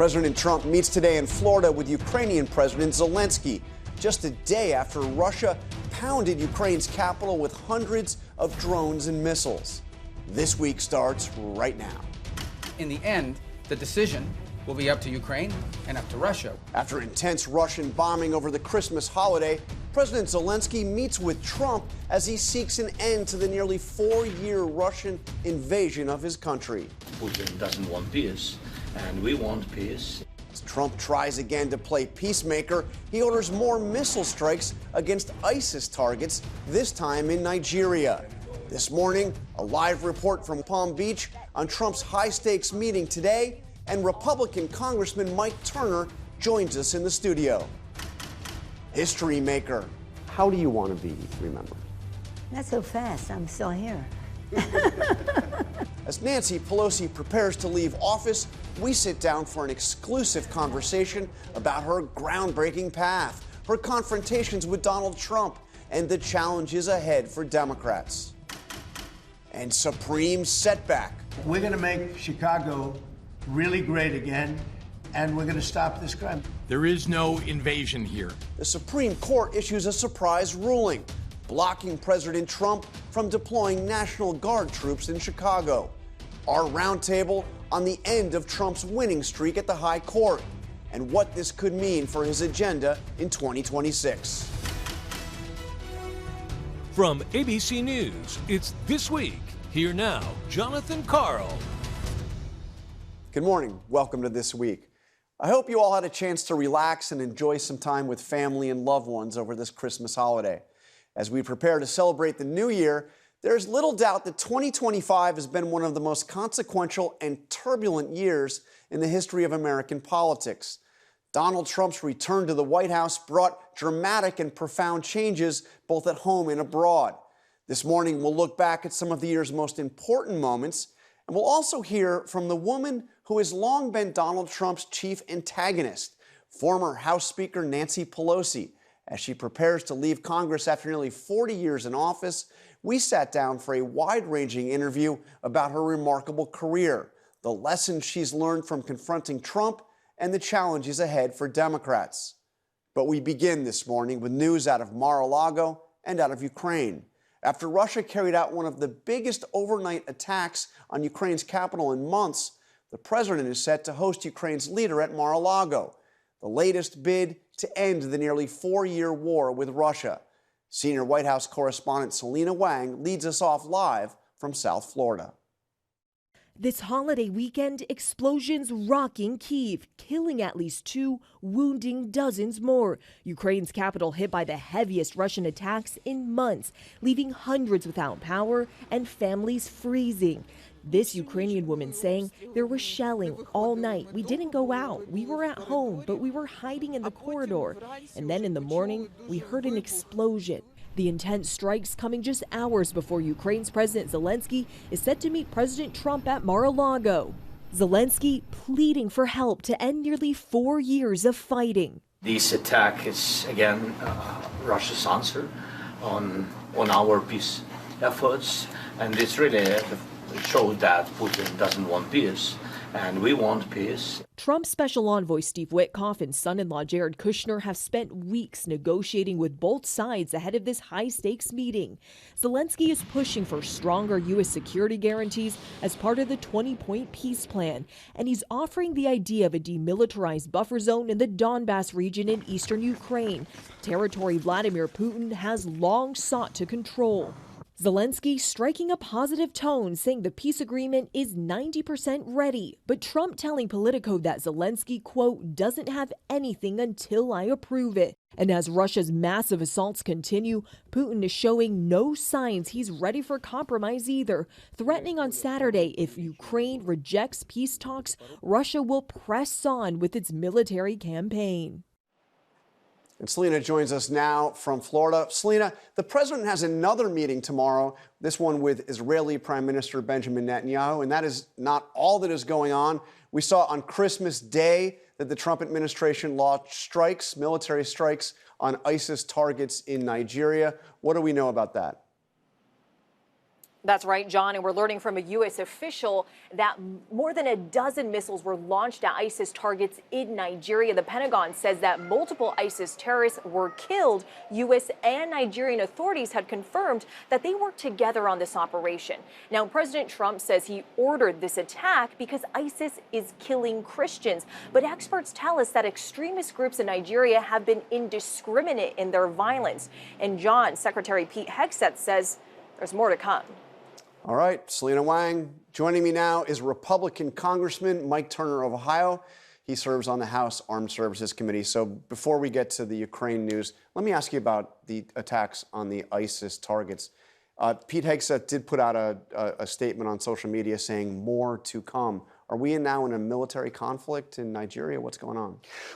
President Trump meets today in Florida with Ukrainian President Zelenskyy, just a day after Russia pounded Ukraine's capital with hundreds of drones and missiles. This week starts right now. In the end, the decision will be up to Ukraine and up to Russia. After intense Russian bombing over the Christmas holiday, President Zelenskyy meets with Trump as he seeks an end to the nearly 4-year Russian invasion of his country. Putin doesn't want peace, and we want peace. As Trump tries again to play peacemaker, he orders more missile strikes against ISIS targets, this time in Nigeria. This morning, a live report from Palm Beach on Trump's high-stakes meeting today, and Republican Congressman Mike Turner joins us in the studio. History maker, how do you want to be remembered? Not so fast, I'm still here. As Nancy Pelosi prepares to leave office, we sit down for an exclusive conversation about her groundbreaking path, her confrontations with Donald Trump, and the challenges ahead for Democrats. And supreme setback. We're going to make Chicago really great again, and we're going to stop this crime. There is no invasion here. The Supreme Court issues a surprise ruling, blocking President Trump from deploying National Guard troops in Chicago. Our roundtable on the end of Trump's winning streak at the High Court and what this could mean for his agenda in 2026. From ABC News, it's This Week. Here now, Jonathan Karl. Good morning. Welcome to This Week. I hope you all had a chance to relax and enjoy some time with family and loved ones over this Christmas holiday. As we prepare to celebrate the new year, there's little doubt that 2025 has been one of the most consequential and turbulent years in the history of American politics. Donald Trump's return to the White House brought dramatic and profound changes both at home and abroad. This morning, we'll look back at some of the year's most important moments, and we'll also hear from the woman who has long been Donald Trump's chief antagonist, former House Speaker Nancy Pelosi. As she prepares to leave Congress after nearly 40 years in office, we sat down for a wide-ranging interview about her remarkable career, the lessons she's learned from confronting Trump, and the challenges ahead for Democrats. But we begin this morning with news out of Mar-a-Lago and out of Ukraine. After Russia carried out one of the biggest overnight attacks on Ukraine's capital in months, the president is set to host Ukraine's leader at Mar-a-Lago, the latest bid to end the nearly 4-year war with Russia. Senior White House correspondent Selina Wang leads us off live from South Florida. This holiday weekend, explosions rocking Kyiv, killing at least 2, wounding dozens more. Ukraine's capital hit by the heaviest Russian attacks in months, leaving hundreds without power and families freezing. This Ukrainian woman saying, "There was shelling all night. We didn't go out. We were at home, but we were hiding in the corridor. And then in the morning, we heard an explosion." The intense strikes coming just hours before Ukraine's President Zelenskyy is set to meet President Trump at Mar-a-Lago. Zelenskyy pleading for help to end nearly 4 years of fighting. This attack is, again, Russia's answer on our peace efforts, and it's really showed that Putin doesn't want peace, and we want peace. Trump's special envoy Steve Witkoff and son-in-law Jared Kushner have spent weeks negotiating with both sides ahead of this high-stakes meeting. Zelenskyy is pushing for stronger U.S. security guarantees as part of the 20-point peace plan, and he's offering the idea of a demilitarized buffer zone in the Donbass region in eastern Ukraine, territory Vladimir Putin has long sought to control. Zelenskyy striking a positive tone, saying the peace agreement is 90% ready, but Trump telling Politico that Zelenskyy, quote, doesn't have anything until I approve it. And as Russia's massive assaults continue, Putin is showing no signs he's ready for compromise either, threatening on Saturday if Ukraine rejects peace talks, Russia will press on with its military campaign. And Selina joins us now from Florida. Selina, the president has another meeting tomorrow, this one with Israeli Prime Minister Benjamin Netanyahu, and that is not all that is going on. We saw on Christmas Day that the Trump administration launched strikes, military strikes, on ISIS targets in Nigeria. What do we know about that? That's right, John, and we're learning from a U.S. official that more than a dozen missiles were launched at ISIS targets in Nigeria. The Pentagon says that multiple ISIS terrorists were killed. U.S. and Nigerian authorities had confirmed that they worked together on this operation. Now, President Trump says he ordered this attack because ISIS is killing Christians. But experts tell us that extremist groups in Nigeria have been indiscriminate in their violence. And John, Secretary Pete Hegseth says there's more to come. All right, Selina Wang. Joining me now is Republican Congressman Mike Turner of Ohio. He serves on the House Armed Services Committee. So before we get to the Ukraine news, let me ask you about the attacks on the ISIS targets. Pete Hegseth did put out a statement on social media saying more to come. Are we now in a military conflict in Nigeria? What's going on?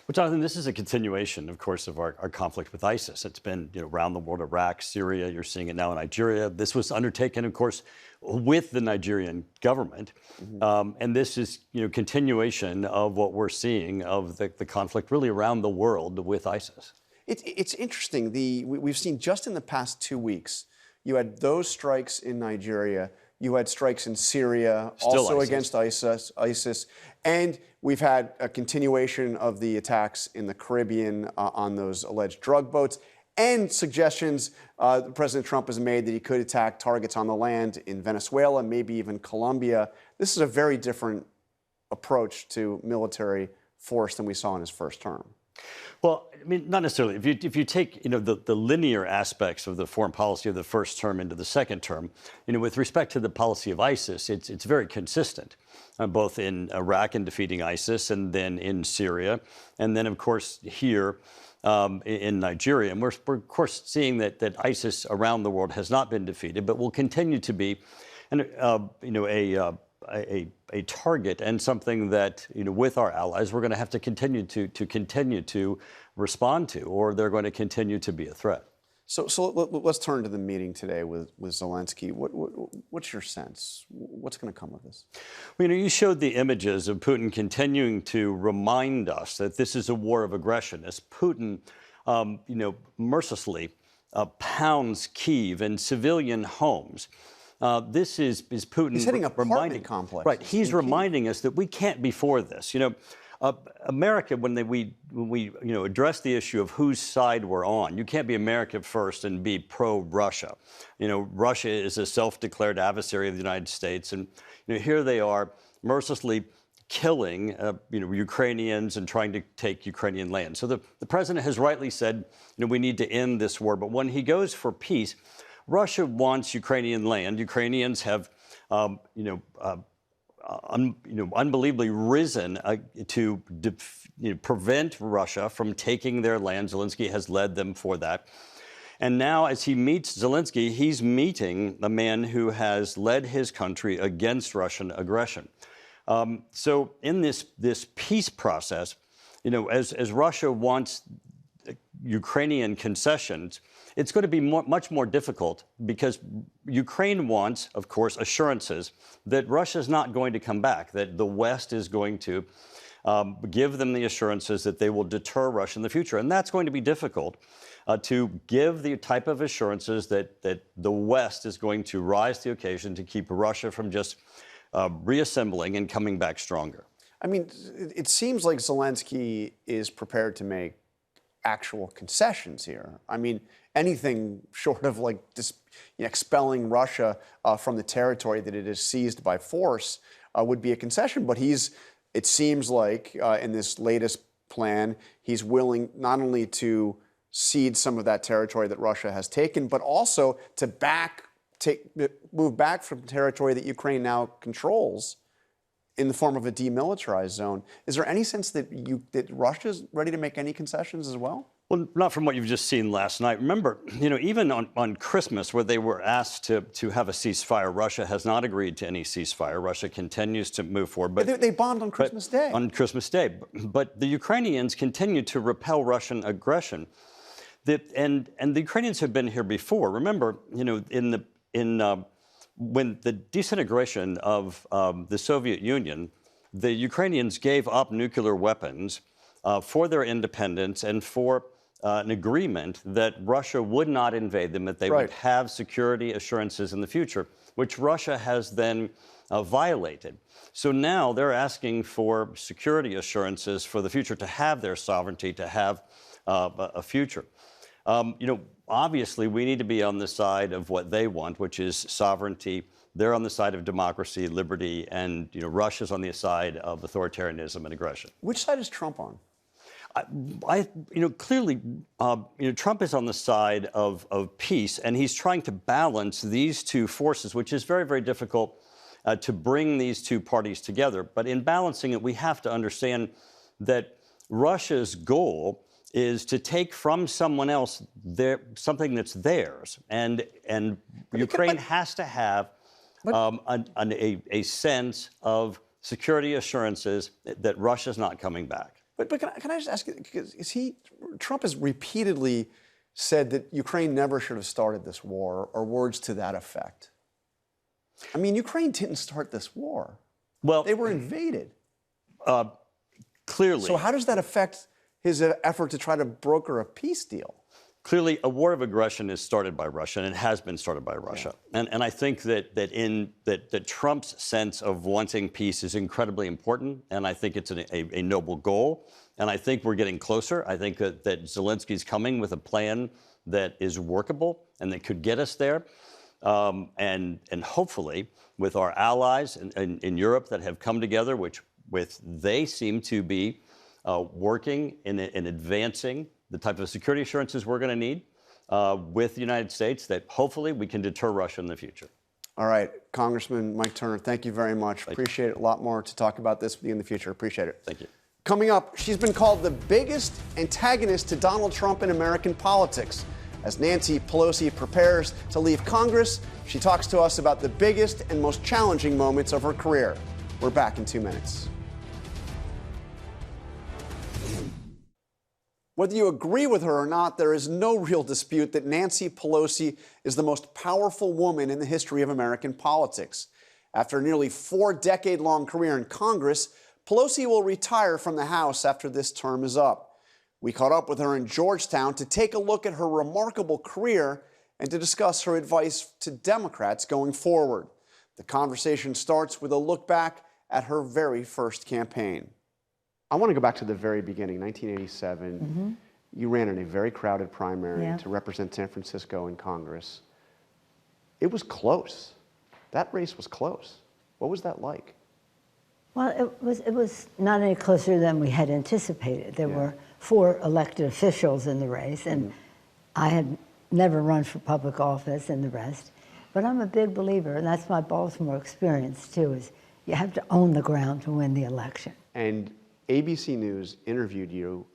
Well, Jonathan, this is a continuation, of course, of our conflict with ISIS. It's been around the world, Iraq, Syria. You're seeing it now in Nigeria. This was undertaken, of course, with the Nigerian government. And this is continuation of what we're seeing of the conflict really around the world with ISIS. It's interesting. We've seen just in the past 2 weeks, you had those strikes in Nigeria. You had strikes in Syria, also against ISIS. And we've had a continuation of the attacks in the Caribbean on those alleged drug boats, and suggestions President Trump has made that he could attack targets on the land in Venezuela, maybe even Colombia. This is a very different approach to military force than we saw in his first term. Well, I mean, not necessarily. If you take the linear aspects of the foreign policy of the first term into the second term, with respect to the policy of ISIS, it's very consistent, both in Iraq and defeating ISIS, and then in Syria, and then of course here in Nigeria. And we're of course seeing that ISIS around the world has not been defeated, but will continue to be, a target and something that with our allies we're going to have to continue to respond to, or they're going to continue to be a threat. So let's turn to the meeting today with Zelensky. What's your sense? What's going to come of this? Well, you showed the images of Putin continuing to remind us that this is a war of aggression, as Putin, mercilessly pounds Kyiv and civilian homes. This is Putin. He's hitting apartment complex. Right. He's reminding us that we can't be for this. America, when we address the issue of whose side we're on, you can't be America first and be pro-Russia. Russia is a self-declared adversary of the United States, and here they are mercilessly killing Ukrainians and trying to take Ukrainian land. So the president has rightly said, we need to end this war. But when he goes for peace, Russia wants Ukrainian land. Ukrainians have, unbelievably risen to prevent Russia from taking their land. Zelensky has led them for that. And now, as he meets Zelensky, he's meeting a man who has led his country against Russian aggression. So in this peace process, as Russia wants Ukrainian concessions, it's going to be much more difficult, because Ukraine wants, of course, assurances that Russia's not going to come back, that the West is going to give them the assurances that they will deter Russia in the future. And that's going to be difficult to give the type of assurances that the West is going to rise to the occasion to keep Russia from just reassembling and coming back stronger. I mean, it seems like Zelensky is prepared to make actual concessions here. I mean, anything short of expelling Russia from the territory that it has seized by force would be a concession. But it seems like in this latest plan, he's willing not only to cede some of that territory that Russia has taken, but also to move back from territory that Ukraine now controls in the form of a demilitarized zone. Is there any sense that Russia's ready to make any concessions as well? Well, not from what you've just seen last night. Remember, even on Christmas, where they were asked to have a ceasefire, Russia has not agreed to any ceasefire. Russia continues to move forward. But they bombed on Christmas Day. On Christmas Day. But the Ukrainians continue to repel Russian aggression. And the Ukrainians have been here before. Remember, when the disintegration of the Soviet Union, the Ukrainians gave up nuclear weapons for their independence and for an agreement that Russia would not invade them, that they would have security assurances in the future, which Russia has then violated. So now they're asking for security assurances for the future, to have their sovereignty, to have a future. Obviously, we need to be on the side of what they want, which is sovereignty. They're on the side of democracy, liberty, and Russia's on the side of authoritarianism and aggression. Which side is Trump on? Clearly, Trump is on the side of peace, and he's trying to balance these two forces, which is very, very difficult to bring these two parties together. But in balancing it, we have to understand that Russia's goal is to take from someone else something that's theirs, and Ukraine has to have a sense of security assurances that Russia's not coming back. But can I just ask you, because Trump has repeatedly said that Ukraine never should have started this war, or words to that effect. I mean, Ukraine didn't start this war. Well, they were invaded. Clearly. So how does that affect his effort to try to broker a peace deal? Clearly, a war of aggression is started by Russia, and it has been started by Russia. Yeah. And I think that Trump's sense of wanting peace is incredibly important, and I think it's a noble goal. And I think we're getting closer. I think that Zelensky's coming with a plan that is workable and that could get us there. And hopefully, with our allies in Europe that have come together, they seem to be working in advancing the type of security assurances we're going to need with the United States, that hopefully we can deter Russia in the future. All right, Congressman Mike Turner, thank you very much. Appreciate it. A lot more to talk about this with you in the future. Appreciate it. Thank you. Coming up, she's been called the biggest antagonist to Donald Trump in American politics. As Nancy Pelosi prepares to leave Congress, she talks to us about the biggest and most challenging moments of her career. We're back in 2 minutes. Whether you agree with her or not, there is no real dispute that Nancy Pelosi is the most powerful woman in the history of American politics. After a nearly 4-decade-long career in Congress, Pelosi will retire from the House after this term is up. We caught up with her in Georgetown to take a look at her remarkable career and to discuss her advice to Democrats going forward. The conversation starts with a look back at her very first campaign. I want to go back to the very beginning, 1987. Mm-hmm. You ran in a very crowded primary to represent San Francisco in Congress. It was close. That race was close. What was that like? Well, it was not any closer than we had anticipated. There were 4 elected officials in the race, and I had never run for public office and the rest. But I'm a big believer, and that's my Baltimore experience too, is you have to own the ground to win the election. And ABC News interviewed you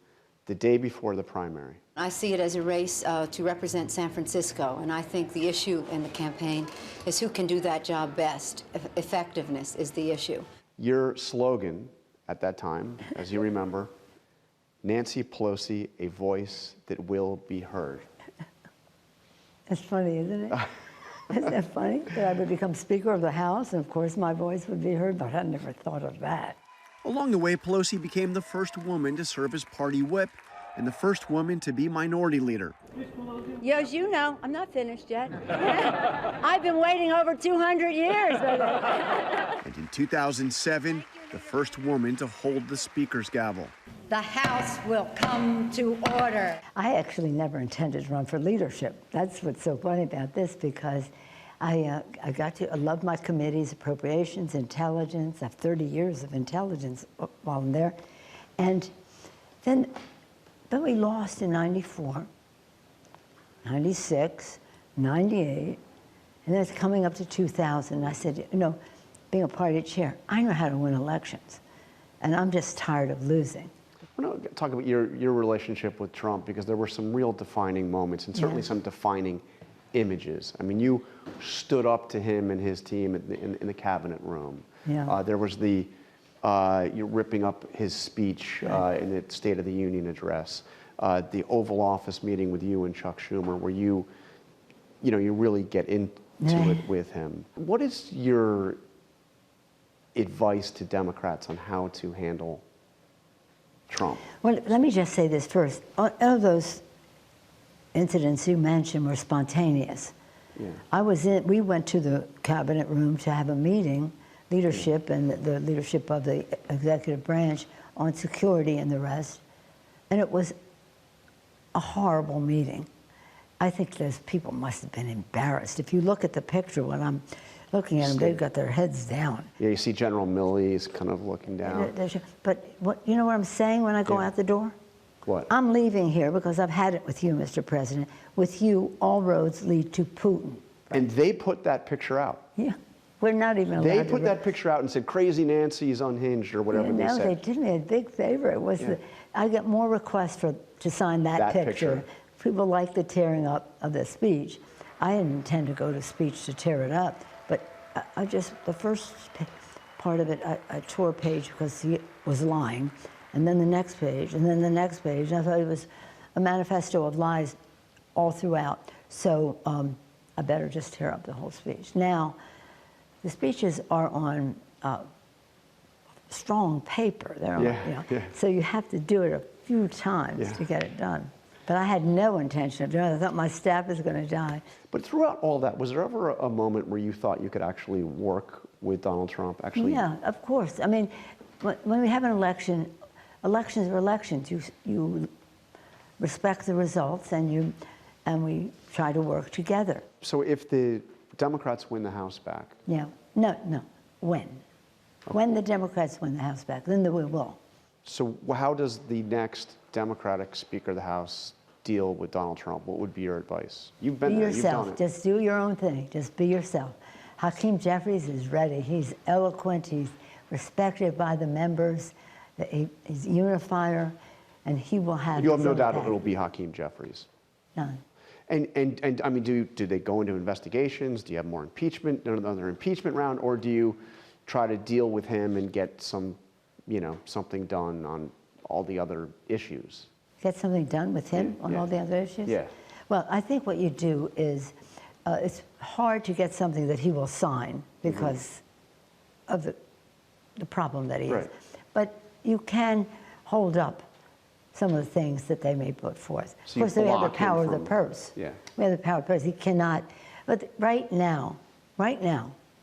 the day before the primary. I see it as a race to represent San Francisco, and I think the issue in the campaign is who can do that job best. Effectiveness is the issue. Your slogan at that time, as you remember, Nancy Pelosi, a voice that will be heard. That's funny, isn't it? Isn't that funny? That I would become Speaker of the House, and of course my voice would be heard, but I never thought of that. Along the way, Pelosi became the first woman to serve as party whip and the first woman to be minority leader. Yeah, as you know, I'm not finished yet. I've been waiting over 200 years. And in 2007, the first woman to hold the Speaker's gavel. The House will come to order. I actually never intended to run for leadership. That's what's so funny about this, because I love my committees, appropriations, intelligence. I have 30 years of intelligence while I'm there. And then we lost in 94, 96, 98, and then it's coming up to 2000. And I said, being a party chair, I know how to win elections, and I'm just tired of losing. I want to talk about your relationship with Trump, because there were some real defining moments and certainly some defining images. I mean, you stood up to him and his team in the cabinet room. Yeah. There was you're ripping up his speech in the State of the Union address. The Oval Office meeting with you and Chuck Schumer, where you really get into it with him. What is your advice to Democrats on how to handle Trump? Well, let me just say this first. Of those incidents you mentioned were spontaneous. Yeah. We went to the cabinet room to have a meeting, leadership and the leadership of the executive branch on security and the rest, and it was a horrible meeting. I think those people must have been embarrassed. If you look at the picture when I'm looking at them, they've got their heads down. Yeah, you see General Milley's kind of looking down. But you know what I'm saying when I go out the door? What? I'm leaving here because I've had it with you, Mr. President. With you, all roads lead to Putin. And they put that picture out. Yeah. We're not even allowed They put that picture out and said, "Crazy Nancy's unhinged," or whatever they said. No, they did me a big favor. It was I get more requests to sign that picture. People like the tearing up of the speech. I didn't intend to go to speech to tear it up, but I just, the first part of it, I tore a page because he was lying, and then the next page, and then the next page. And I thought it was a manifesto of lies all throughout. So I better just tear up the whole speech. Now, the speeches are on strong paper. They're on, so you have to do it a few times to get it done. But I had no intention of doing it. I thought my staff was going to die. But throughout all that, was there ever a moment where you thought you could actually work with Donald Trump? Actually, yeah, of course. I mean, when we have an election, elections are elections. You respect the results, and we try to work together. So if the Democrats win the House back? Yeah. No. When? Okay. When the Democrats win the House back, then we will. So how does the next Democratic Speaker of the House deal with Donald Trump? What would be your advice? You've been there, you've done it. Just do your own thing. Just be yourself. Hakeem Jeffries is ready. He's eloquent. He's respected by the members. He's a unifier, and he will have. You have no doubt it'll be Hakeem Jeffries. None. And I mean, do they go into investigations? Do you have more impeachment, another impeachment round, or do you try to deal with him and get some, something done on all the other issues? Get something done with him on all the other issues? Yeah. Well, I think what you do is, it's hard to get something that he will sign because of the problem that he has. But you can hold up some of the things that they may put forth. So of course, they have the power of the purse. Yeah. We have the power of the purse. He cannot. But right now,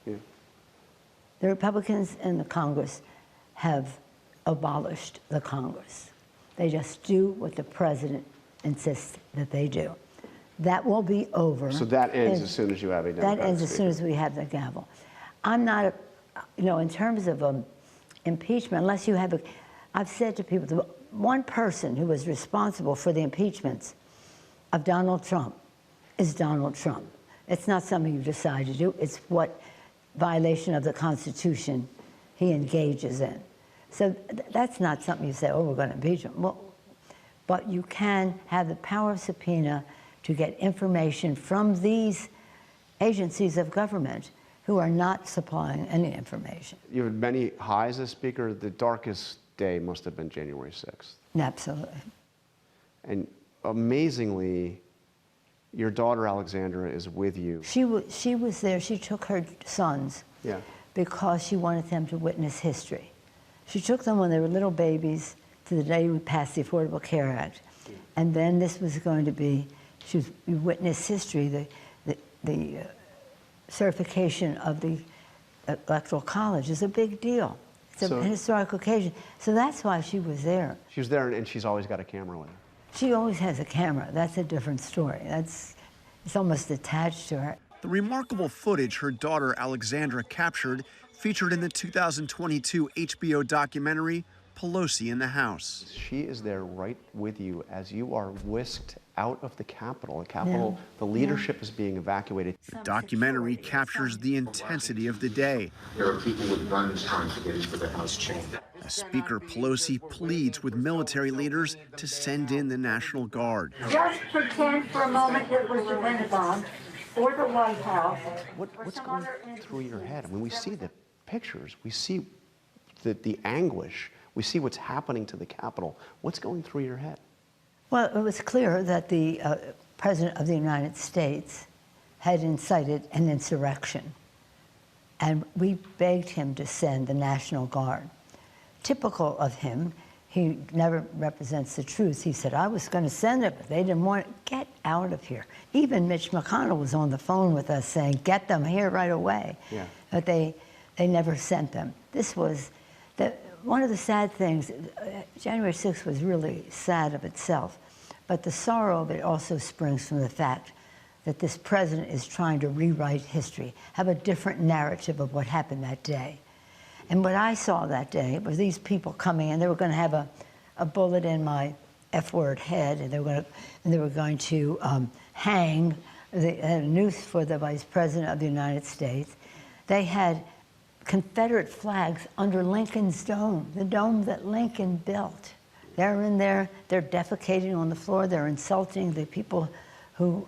the Republicans in the Congress have abolished the Congress. They just do what the president insists that they do. That will be over. So that ends as soon as you have a Democratic That ends as soon speaker. as we have the gavel. I'm not, in terms of impeachment, unless you have I've said to people, the one person who was responsible for the impeachments of Donald Trump is Donald Trump. It's not something you decide to do. It's what violation of the Constitution he engages in. So that's not something you say, oh, we're going to impeach him. Well, but you can have the power of subpoena to get information from these agencies of government who are not supplying any information. You had many highs as Speaker. The darkest day must have been January 6th. Absolutely. And amazingly, your daughter Alexandra is with you. She was there. She took her sons because she wanted them to witness history. She took them when they were little babies to the day we passed the Affordable Care Act. And then this was going to be, she witnessed history, the certification of the Electoral College is a big deal. It's a historic occasion. So that's why she was there. She was there, and she's always got a camera with her. She always has a camera. That's a different story. It's almost attached to her. The remarkable footage her daughter Alexandra captured featured in the 2022 HBO documentary, Pelosi in the House. She is there right with you as you are whisked out of the Capitol. The leadership is being evacuated. The documentary captures the intensity of the day. There are people with guns trying to get into the House chamber. As Speaker Pelosi pleads with military leaders to send in the National Guard. Just pretend for a moment it was the Pentagon or the White House. What's going through your head? I mean, we see the pictures. We see the anguish. We see what's happening to the Capitol. What's going through your head? Well, it was clear that the President of the United States had incited an insurrection, and we begged him to send the National Guard. Typical of him, he never represents the truth. He said, I was going to send it, but they didn't want it. Get out of here. Even Mitch McConnell was on the phone with us saying, get them here right away. Yeah. But they never sent them. This was one of the sad things. January 6th was really sad of itself, but the sorrow of it also springs from the fact that this president is trying to rewrite history, have a different narrative of what happened that day. And what I saw that day was these people coming in. They were going to have a bullet in my F-word head, and they were going to hang a noose for the Vice President of the United States. They had Confederate flags under Lincoln's dome, the dome that Lincoln built. They're in there. They're defecating on the floor. They're insulting the people who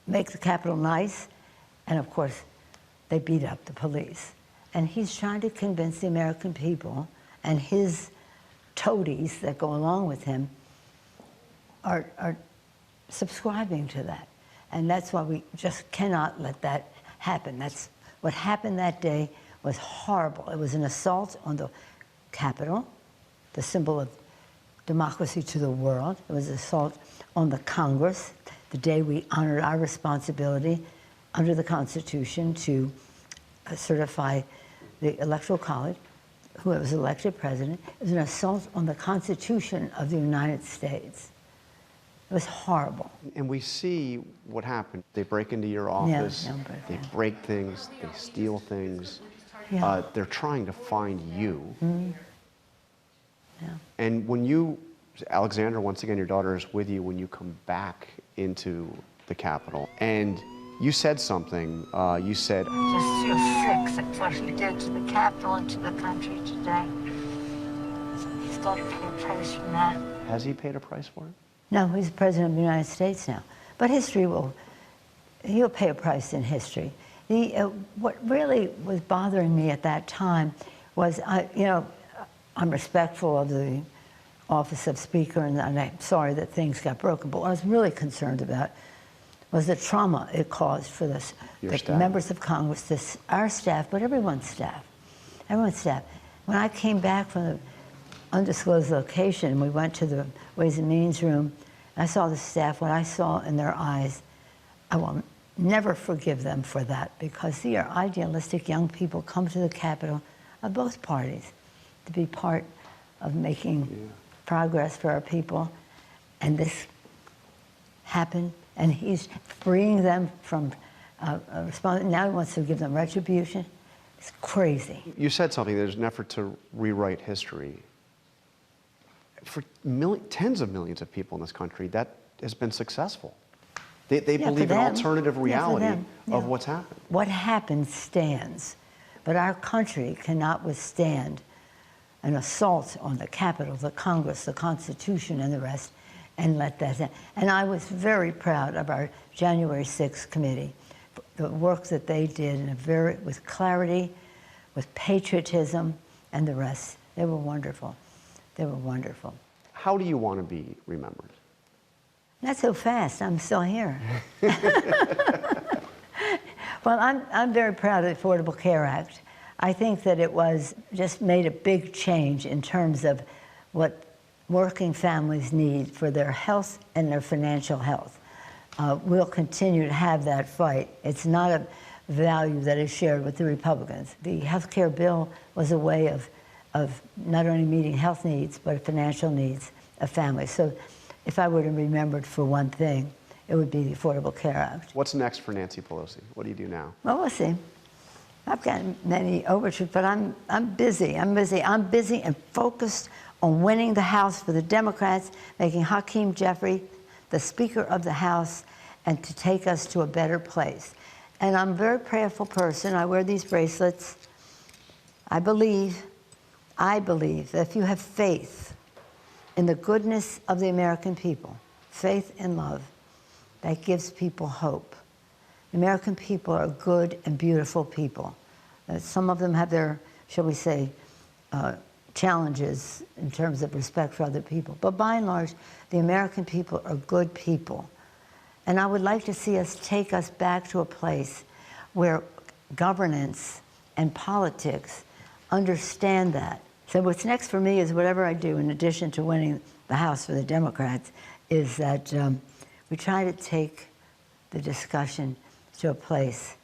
make the Capitol nice. And of course, they beat up the police. And he's trying to convince the American people, and his toadies that go along with him are subscribing to that. And that's why we just cannot let that happen. That's what happened that day was horrible. It was an assault on the Capitol, the symbol of democracy to the world. It was an assault on the Congress, the day we honored our responsibility under the Constitution to certify the Electoral College, who was elected president. It was an assault on the Constitution of the United States. It was horrible. And we see what happened. They break into your office, they break things, they steal things. Yeah. They're trying to find you. Mm-hmm. Yeah. And when you, Alexandra, once again, your daughter is with you when you come back into the Capitol. And you said something. You said, I just feel sick. That's what he did to the Capitol and to the country today. He's got to pay a price for that. Has he paid a price for it? No, he's the president of the United States now. But he'll pay a price in history. What really was bothering me at that time was, I'm respectful of the office of Speaker, and I'm sorry that things got broken, but what I was really concerned about was the trauma it caused for the members of Congress, our staff, but everyone's staff. Everyone's staff. When I came back from the undisclosed location, we went to the Ways and Means room, and I saw the staff. What I saw in their eyes, I will never forgive them for that, because they are idealistic young people come to the Capitol of both parties to be part of making progress for our people. And this happened, and he's freeing them from response. Now he wants to give them retribution. It's crazy. You said something. There's an effort to rewrite history. For tens of millions of people in this country, that has been successful. They believe in alternative reality of what's happened. What happened stands, but our country cannot withstand an assault on the Capitol, the Congress, the Constitution, and the rest, and let that happen. And I was very proud of our January 6th committee, the work that they did with clarity, with patriotism, and the rest. They were wonderful. They were wonderful. How do you want to be remembered? Not so fast. I'm still here. Well, I'm very proud of the Affordable Care Act. I think that it just made a big change in terms of what working families need for their health and their financial health. We'll continue to have that fight. It's not a value that is shared with the Republicans. The health care bill was a way of not only meeting health needs, but financial needs of families. So if I were to remember it for one thing, it would be the Affordable Care Act. What's next for Nancy Pelosi? What do you do now? Well, we'll see. I've got many overtures, but I'm busy. I'm busy and focused on winning the House for the Democrats, making Hakeem Jeffrey the Speaker of the House, and to take us to a better place. And I'm a very prayerful person. I wear these bracelets. I believe that if you have faith in the goodness of the American people, faith and love, that gives people hope. The American people are good and beautiful people. Some of them have their, shall we say, challenges in terms of respect for other people. But by and large, the American people are good people. And I would like to see us take us back to a place where governance and politics understand that So what's next for me is whatever I do, in addition to winning the House for the Democrats, is that we try to take the discussion to a place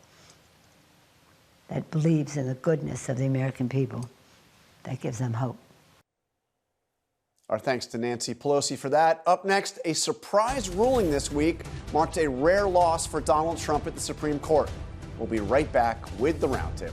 that believes in the goodness of the American people, that gives them hope. Our thanks to Nancy Pelosi for that. Up next, a surprise ruling this week marked a rare loss for Donald Trump at the Supreme Court. We'll be right back with the Roundtable.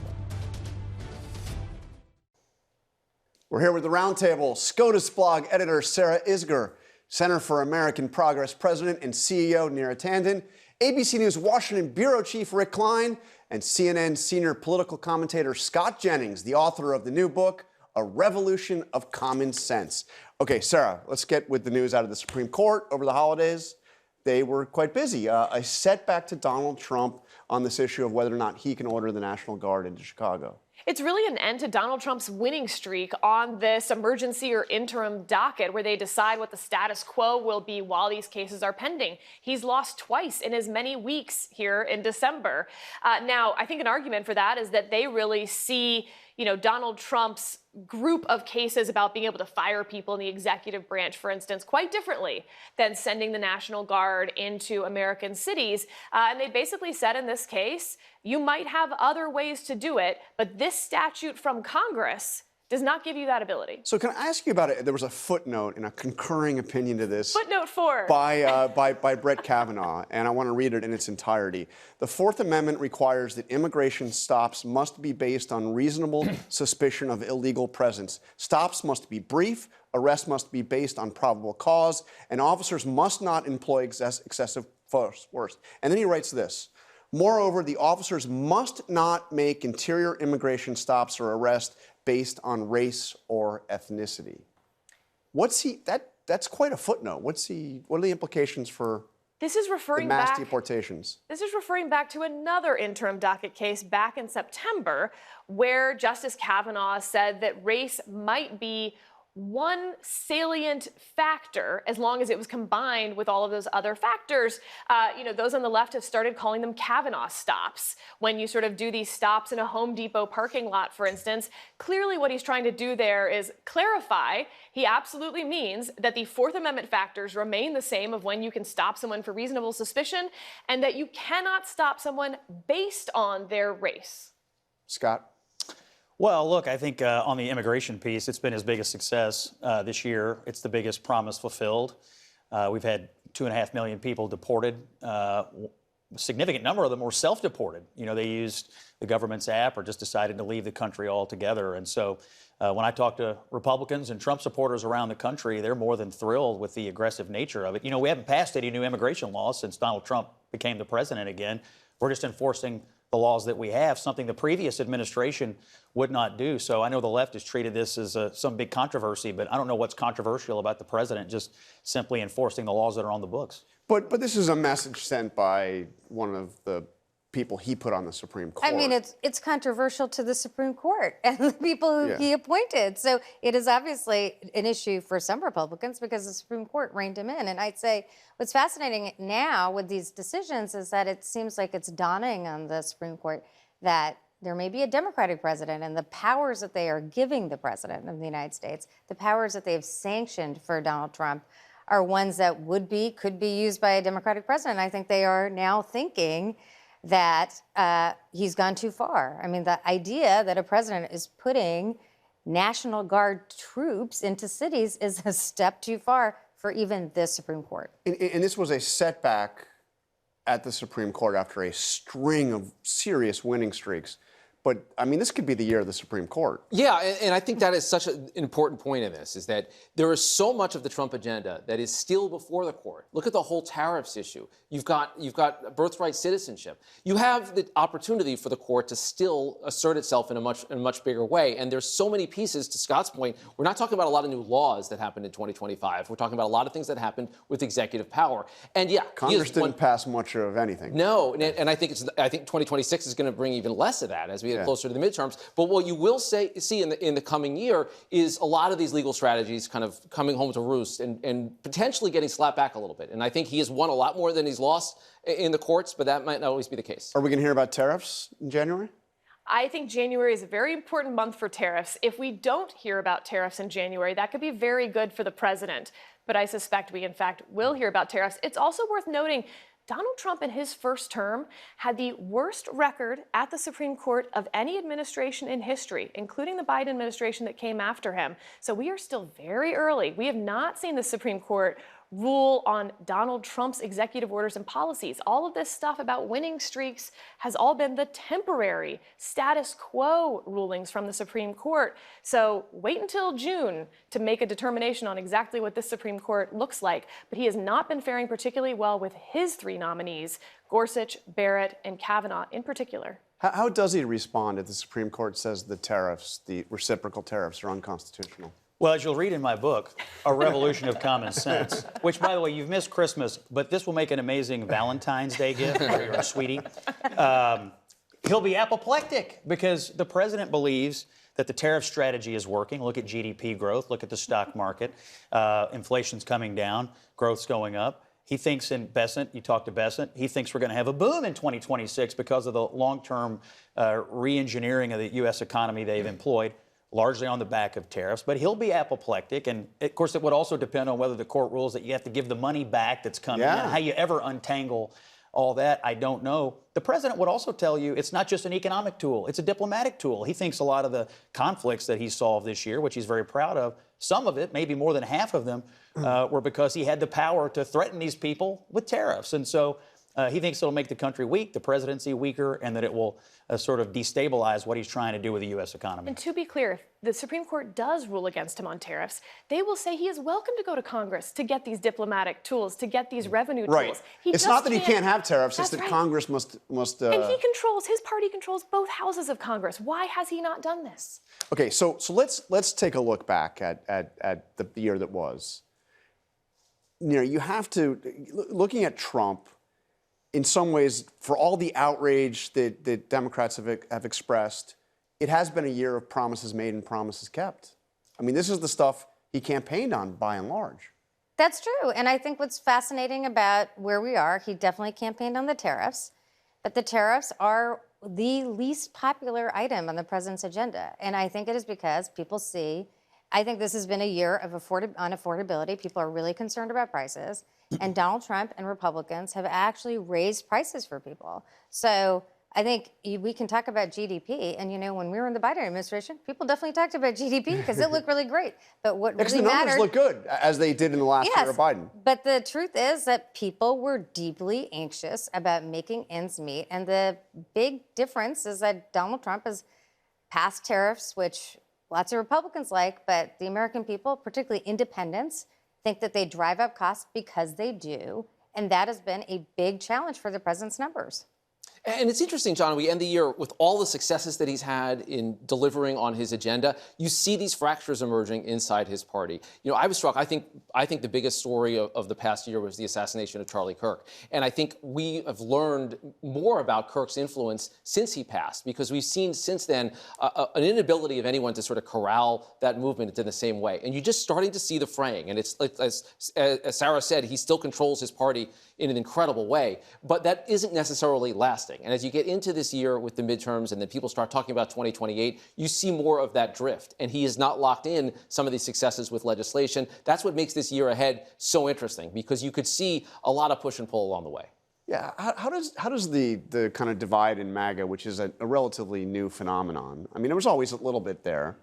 We're here with the Roundtable. SCOTUS blog editor Sarah Isgur, Center for American Progress president and CEO Neera Tanden, ABC News Washington bureau chief Rick Klein, and CNN senior political commentator Scott Jennings, the author of the new book, A Revolution of Common Sense. Okay, Sarah, let's get with the news out of the Supreme Court over the holidays. They were quite busy. A setback to Donald Trump on this issue of whether or not he can order the National Guard into Chicago. It's really an end to Donald Trump's winning streak on this emergency or interim docket where they decide what the status quo will be while these cases are pending. He's lost twice in as many weeks here in December. Now, I think an argument for that is that they really see, Donald Trump's group of cases about being able to fire people in the executive branch, for instance, quite differently than sending the National Guard into American cities. And they basically said in this case, you might have other ways to do it, but this statute from Congress does not give you that ability. So can I ask you about it? There was a footnote and a concurring opinion to this. Footnote 4. By Brett Kavanaugh, and I want to read it in its entirety. The Fourth Amendment requires that immigration stops must be based on reasonable suspicion of illegal presence. Stops must be brief, arrests must be based on probable cause, and officers must not employ excessive force. And then he writes this. Moreover, the officers must not make interior immigration stops or arrests based on race or ethnicity. That's quite a footnote. What are the implications for This is referring the mass back, deportations? This is referring back to another interim docket case back in September where Justice Kavanaugh said that race might be one salient factor as long as it was combined with all of those other factors. Those on the left have started calling them Kavanaugh stops. When you sort of do these stops in a Home Depot parking lot, for instance, clearly what he's trying to do there is clarify. He absolutely means that the Fourth Amendment factors remain the same of when you can stop someone for reasonable suspicion and that you cannot stop someone based on their race. Scott? Well, look, I think on the immigration piece, it's been his biggest success this year. It's the biggest promise fulfilled. We've had 2.5 million people deported. A significant number of them were self-deported. They used the government's app or just decided to leave the country altogether. And so when I talk to Republicans and Trump supporters around the country, they're more than thrilled with the aggressive nature of it. We haven't passed any new immigration laws since Donald Trump became the president again. We're just enforcing the laws that we have, something the previous administration would not do. So I know the left has treated this as some big controversy, but I don't know what's controversial about the president just simply enforcing the laws that are on the books. But this is a message sent by one of the people he put on the Supreme Court. I mean, it's controversial to the Supreme Court and the people who he appointed. So it is obviously an issue for some Republicans because the Supreme Court reined him in. And I'd say what's fascinating now with these decisions is that it seems like it's dawning on the Supreme Court that there may be a Democratic president, and the powers that they are giving the president of the United States, the powers that they've sanctioned for Donald Trump, are ones that could be used by a Democratic president. I think they are now thinking that he's gone too far. I mean, the idea that a president is putting National Guard troops into cities is a step too far for even this Supreme Court. And this was a setback at the Supreme Court after a string of serious winning streaks. But, I mean, this could be the year of the Supreme Court. Yeah, and I think that is such an important point in this, is that there is so much of the Trump agenda that is still before the court. Look at the whole tariffs issue. You've got birthright citizenship. You have the opportunity for the court to still assert itself in a much bigger way. And there's so many pieces, to Scott's point. We're not talking about a lot of new laws that happened in 2025. We're talking about a lot of things that happened with executive power. And yeah, Congress didn't pass much of anything. No, and I think 2026 is going to bring even less of that as we get closer to the midterms. But what you will see in the coming year is a lot of these legal strategies kind of coming home to roost and potentially getting slapped back a little bit. And I think he has won a lot more than he's lost in the courts, but that might not always be the case. Are we going to hear about tariffs in January? I think January is a very important month for tariffs. If we don't hear about tariffs in January, that could be very good for the president. But I suspect we, in fact, will hear about tariffs. It's also worth noting Donald Trump in his first term had the worst record at the Supreme Court of any administration in history, including the Biden administration that came after him. So we are still very early. We have not seen the Supreme Court rule on Donald Trump's executive orders and policies. All of this stuff about winning streaks has all been the temporary status quo rulings from the Supreme Court. So wait until June to make a determination on exactly what this Supreme Court looks like. But he has not been faring particularly well with his three nominees, Gorsuch, Barrett, and Kavanaugh in particular. How does he respond if the Supreme Court says the tariffs, the reciprocal tariffs, are unconstitutional? Well, as you'll read in my book, A Revolution of Common Sense, which, by the way, you've missed Christmas, but this will make an amazing Valentine's Day gift for your sweetie. He'll be apoplectic because the president believes that the tariff strategy is working. Look at GDP growth. Look at the stock market. Inflation's coming down. Growth's going up. He thinks in Bessent, you talk to Bessent, he thinks we're going to have a boom in 2026 because of the long-term re-engineering of the U.S. economy they've employed, largely on the back of tariffs, but he'll be apoplectic. And, of course, it would also depend on whether the court rules that you have to give the money back that's coming in. How you ever untangle all that, I don't know. The president would also tell you it's not just an economic tool, it's a diplomatic tool. He thinks a lot of the conflicts that he solved this year, which he's very proud of, some of it, maybe more than half of them, were because he had the power to threaten these people with tariffs. And so he thinks it'll make the country weak, the presidency weaker, and that it will sort of destabilize what he's trying to do with the U.S. economy. And to be clear, if the Supreme Court does rule against him on tariffs, they will say he is welcome to go to Congress to get these diplomatic tools, to get these revenue tools. It's not that he can't have tariffs, it's that Congress must And his party controls both houses of Congress. Why has he not done this? Okay, so let's take a look back at the year that was. You know, you have to, looking at Trump, in some ways, for all the outrage that Democrats have expressed, it has been a year of promises made and promises kept. I mean, this is the stuff he campaigned on, by and large. That's true. And I think what's fascinating about where we are, he definitely campaigned on the tariffs, but the tariffs are the least popular item on the president's agenda. And I think it is because people see, I think this has been a year of unaffordability. People are really concerned about prices. And Donald Trump and Republicans have actually raised prices for people. So I think we can talk about GDP. And, you know, when we were in the Biden administration, people definitely talked about GDP because it looked really great. But what really mattered... the numbers look good, as they did in the last year of Biden. But the truth is that people were deeply anxious about making ends meet. And the big difference is that Donald Trump has passed tariffs, which lots of Republicans like, but the American people, particularly independents, think that they drive up costs because they do. And that has been a big challenge for the president's numbers. And it's interesting, John, we end the year with all the successes that he's had in delivering on his agenda. You see these fractures emerging inside his party. You know, I was struck. I think the biggest story of the past year was the assassination of Charlie Kirk. And I think we have learned more about Kirk's influence since he passed, because we've seen since then an inability of anyone to sort of corral that movement in the same way. And you're just starting to see the fraying. And it's, as Sarah said, he still controls his party in an incredible way. But that isn't necessarily lasting. And as you get into this year with the midterms and then people start talking about 2028, you see more of that drift. And he is not locked in some of these successes with legislation. That's what makes this year ahead so interesting, because you could see a lot of push and pull along the way. Yeah, how does the kind of divide in MAGA, which is a relatively new phenomenon, I mean, there was always a little bit there,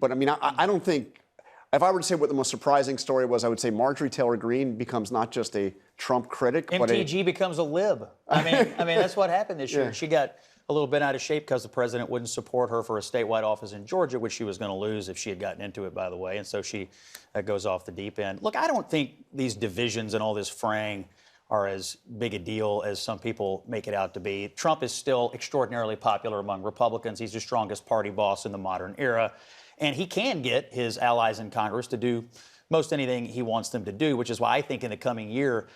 but I mean, I don't think, if I were to say what the most surprising story was, I would say Marjorie Taylor Greene becomes not just a Trump critic, but MTG becomes a lib. I mean, that's what happened this year. She got a little bit out of shape because the president wouldn't support her for a statewide office in Georgia, which she was going to lose if she had gotten into it, by the way. And so she goes off the deep end. Look, I don't think these divisions and all this fraying are as big a deal as some people make it out to be. Trump is still extraordinarily popular among Republicans. He's the strongest party boss in the modern era. And he can get his allies in Congress to do most anything he wants them to do, which is why I think in the coming year,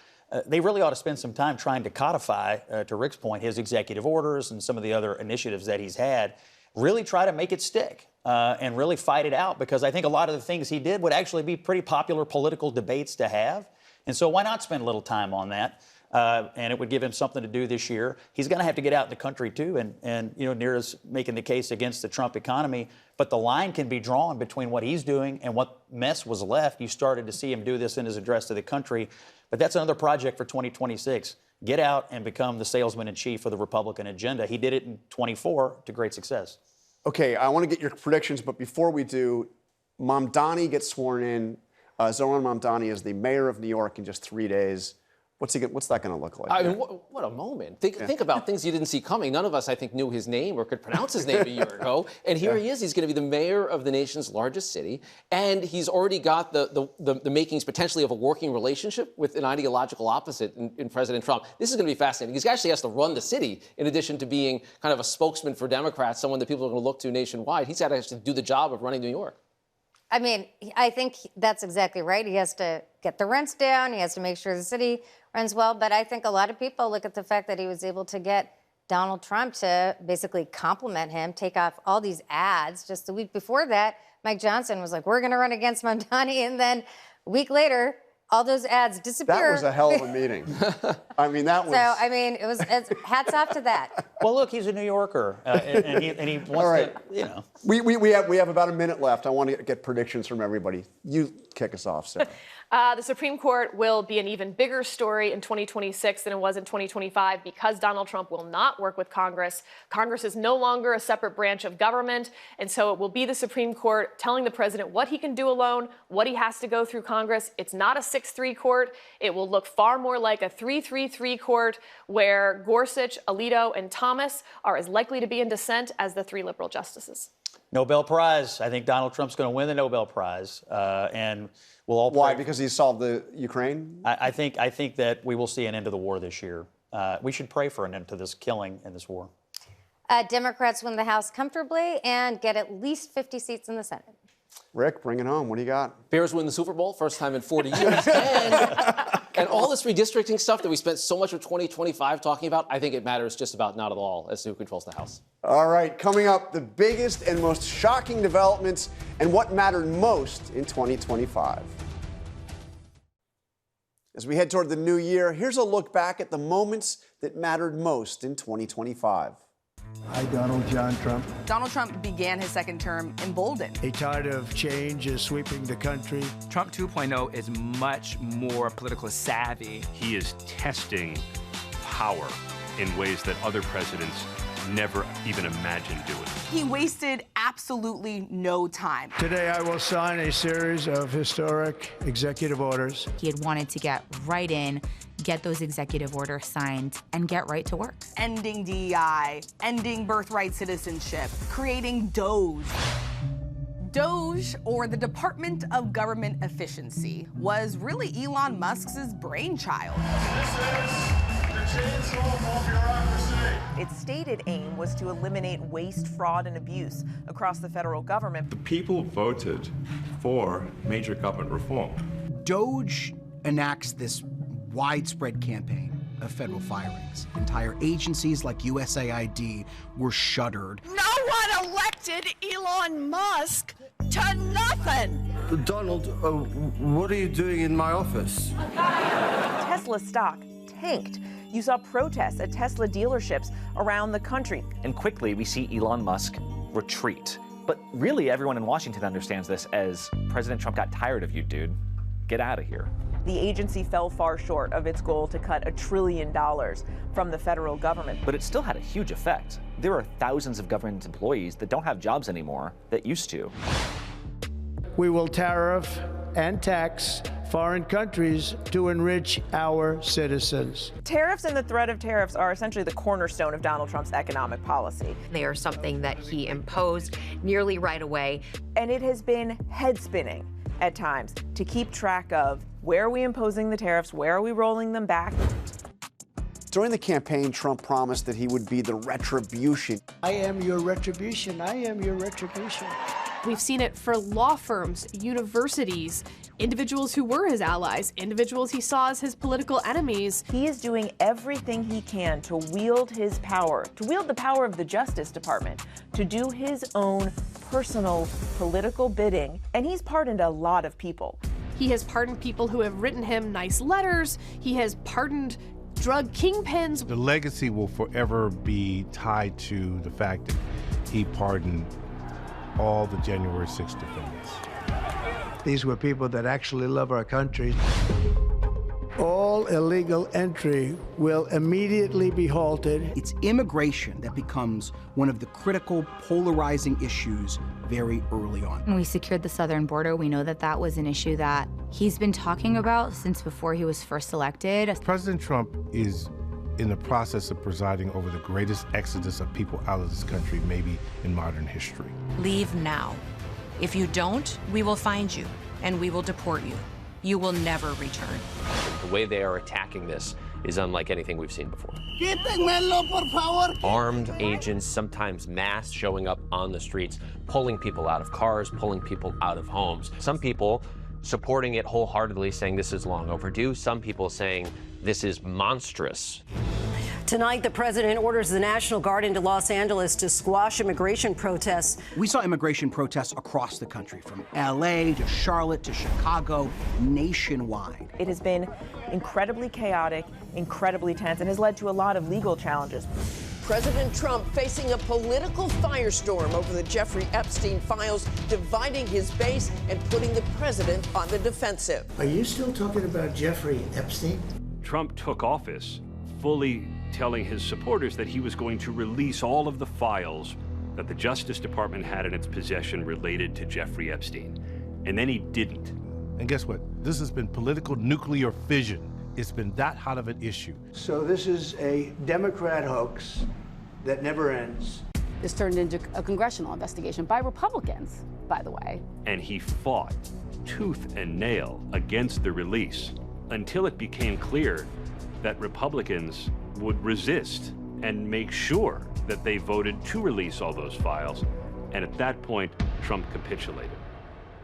they really ought to spend some time trying to codify, to Rick's point, his executive orders and some of the other initiatives that he's had, really try to make it stick and really fight it out, because I think a lot of the things he did would actually be pretty popular political debates to have. And so why not spend a little time on that? and it would give him something to do this year. He's going to have to get out in the country, too, and Neera's making the case against the Trump economy. But the line can be drawn between what he's doing and what mess was left. You started to see him do this in his address to the country. But that's another project for 2026. Get out and become the salesman-in-chief of the Republican agenda. He did it in 24 to great success. Okay, I want to get your predictions, but before we do, Mamdani gets sworn in. Zoran Mamdani is the mayor of New York in just 3 days. What's that going to look like? I mean, what a moment. Think about things you didn't see coming. None of us, I think, knew his name or could pronounce his name a year ago. And here he is. He's going to be the mayor of the nation's largest city. And he's already got the makings potentially of a working relationship with an ideological opposite in President Trump. This is going to be fascinating. He actually has to run the city in addition to being kind of a spokesman for Democrats, someone that people are going to look to nationwide. He's got to actually do the job of running New York. I mean, I think that's exactly right. He has to get the rents down. He has to make sure the city runs well. But I think a lot of people look at the fact that he was able to get Donald Trump to basically compliment him, take off all these ads. Just the week before that, Mike Johnson was like, we're going to run against Mamdani. And then a week later, all those ads disappear. That was a hell of a meeting. I mean, that was... So, I mean, it's hats off to that. Well, look, he's a New Yorker, and he wants to, you know. We have about a minute left. I want to get predictions from everybody. You kick us off, Sarah. The Supreme Court will be an even bigger story in 2026 than it was in 2025 because Donald Trump will not work with Congress. Congress is no longer a separate branch of government, and so it will be the Supreme Court telling the president what he can do alone, what he has to go through Congress. It's not a 6-3 court. It will look far more like a 3-3-3 court where Gorsuch, Alito, and Thomas are as likely to be in dissent as the 3 liberal justices. Nobel Prize. I think Donald Trump's going to win the Nobel Prize, and we'll all. Why? Because he solved the Ukraine? I think that we will see an end to the war this year. We should pray for an end to this killing and this war. Democrats win the House comfortably and get at least 50 seats in the Senate. Rick, bring it home. What do you got? Bears win the Super Bowl, first time in 40 years. And all this redistricting stuff that we spent so much of 2025 talking about, I think it matters just about not at all as to who controls the House. All right, coming up, the biggest and most shocking developments and what mattered most in 2025. As we head toward the new year, here's a look back at the moments that mattered most in 2025. I, Donald John Trump. Donald Trump began his second term emboldened. A tide of change is sweeping the country. Trump 2.0 is much more politically savvy. He is testing power in ways that other presidents never even imagined doing. He wasted absolutely no time. Today I will sign a series of historic executive orders. He had wanted to get right in, get those executive orders signed, and get right to work. Ending DEI, ending birthright citizenship, creating DOGE. DOGE, or the Department of Government Efficiency, was really Elon Musk's brainchild. Its stated aim was to eliminate waste, fraud, and abuse across the federal government. The people voted for major government reform. DOGE enacts this widespread campaign of federal firings. Entire agencies like USAID were shuttered. No one elected Elon Musk to nothing. Donald, what are you doing in my office? Tesla stock tanked. You saw protests at Tesla dealerships around the country. And quickly, we see Elon Musk retreat. But really, everyone in Washington understands this as President Trump got tired of you, dude. Get out of here. The agency fell far short of its goal to cut $1 trillion from the federal government. But it still had a huge effect. There are thousands of government employees that don't have jobs anymore that used to. We will tariff and tax foreign countries to enrich our citizens. Tariffs and the threat of tariffs are essentially the cornerstone of Donald Trump's economic policy. They are something that he imposed nearly right away. And it has been head-spinning at times to keep track of where are we imposing the tariffs, where are we rolling them back. During the campaign, Trump promised that he would be the retribution. I am your retribution. I am your retribution. We've seen it for law firms, universities, individuals who were his allies, individuals he saw as his political enemies. He is doing everything he can to wield his power, to wield the power of the Justice Department, to do his own personal political bidding. And he's pardoned a lot of people. He has pardoned people who have written him nice letters. He has pardoned drug kingpins. The legacy will forever be tied to the fact that he pardoned all the January 6th defendants. These were people that actually love our country. All illegal entry will immediately be halted. It's immigration that becomes one of the critical, polarizing issues very early on. When we secured the southern border, we know that that was an issue that he's been talking about since before he was first elected. President Trump is in the process of presiding over the greatest exodus of people out of this country, maybe in modern history. Leave now. If you don't, we will find you, and we will deport you. You will never return. The way they are attacking this is unlike anything we've seen before. Por favor. Armed agents, sometimes masked, showing up on the streets, pulling people out of cars, pulling people out of homes. Some people supporting it wholeheartedly, saying this is long overdue. Some people saying this is monstrous. Tonight, the president orders the National Guard into Los Angeles to squash immigration protests. We saw immigration protests across the country, from LA to Charlotte to Chicago, nationwide. It has been incredibly chaotic, incredibly tense, and has led to a lot of legal challenges. President Trump facing a political firestorm over the Jeffrey Epstein files, dividing his base and putting the president on the defensive. Are you still talking about Jeffrey Epstein? Trump took office fully telling his supporters that he was going to release all of the files that the Justice Department had in its possession related to Jeffrey Epstein. And then he didn't. And guess what? This has been political nuclear fission. It's been that hot of an issue. So this is a Democrat hoax that never ends. This turned into a congressional investigation by Republicans, by the way. And he fought tooth and nail against the release until it became clear that Republicans would resist and make sure that they voted to release all those files. And at that point, Trump capitulated.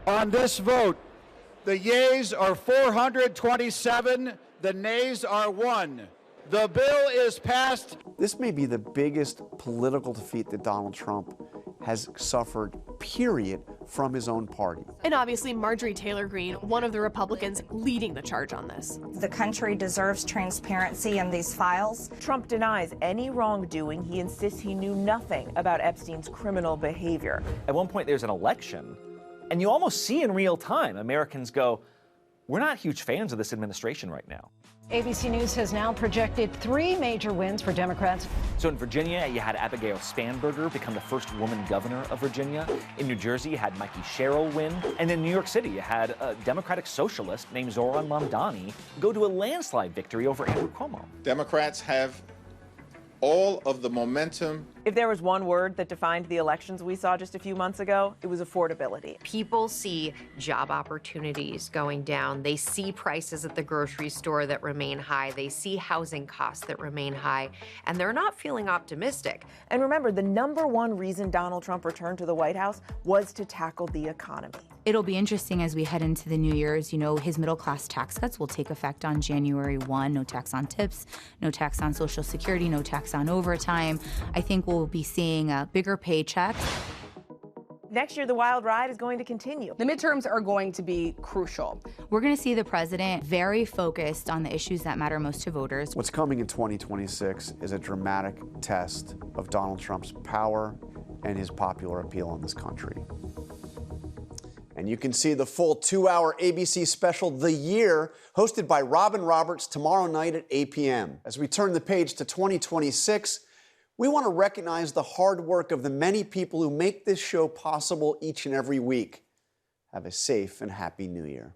On this vote, the yeas are 427, the nays are 1. The bill is passed. This may be the biggest political defeat that Donald Trump has suffered, period, from his own party. And obviously, Marjorie Taylor Greene, one of the Republicans leading the charge on this. The country deserves transparency in these files. Trump denies any wrongdoing. He insists he knew nothing about Epstein's criminal behavior. At one point, there's an election, and you almost see in real time Americans go, we're not huge fans of this administration right now. ABC News has now projected 3 major wins for Democrats. So in Virginia, you had Abigail Spanberger become the first woman governor of Virginia. In New Jersey, you had Mikey Sherrill win. And in New York City, you had a Democratic socialist named Zohran Mamdani go to a landslide victory over Andrew Cuomo. Democrats have all of the momentum. If there was one word that defined the elections we saw just a few months ago, it was affordability. People see job opportunities going down. They see prices at the grocery store that remain high. They see housing costs that remain high, and they're not feeling optimistic. And remember, the #1 reason Donald Trump returned to the White House was to tackle the economy. It'll be interesting as we head into the New Year's. You know, his middle-class tax cuts will take effect on January 1. No tax on tips, no tax on Social Security, no tax on overtime. I think we'll be seeing bigger paychecks. Next year, the wild ride is going to continue. The midterms are going to be crucial. We're going to see the president very focused on the issues that matter most to voters. What's coming in 2026 is a dramatic test of Donald Trump's power and his popular appeal in this country. And you can see the full 2-hour ABC special, The Year, hosted by Robin Roberts tomorrow night at 8 p.m. As we turn the page to 2026, we want to recognize the hard work of the many people who make this show possible each and every week. Have a safe and happy New Year.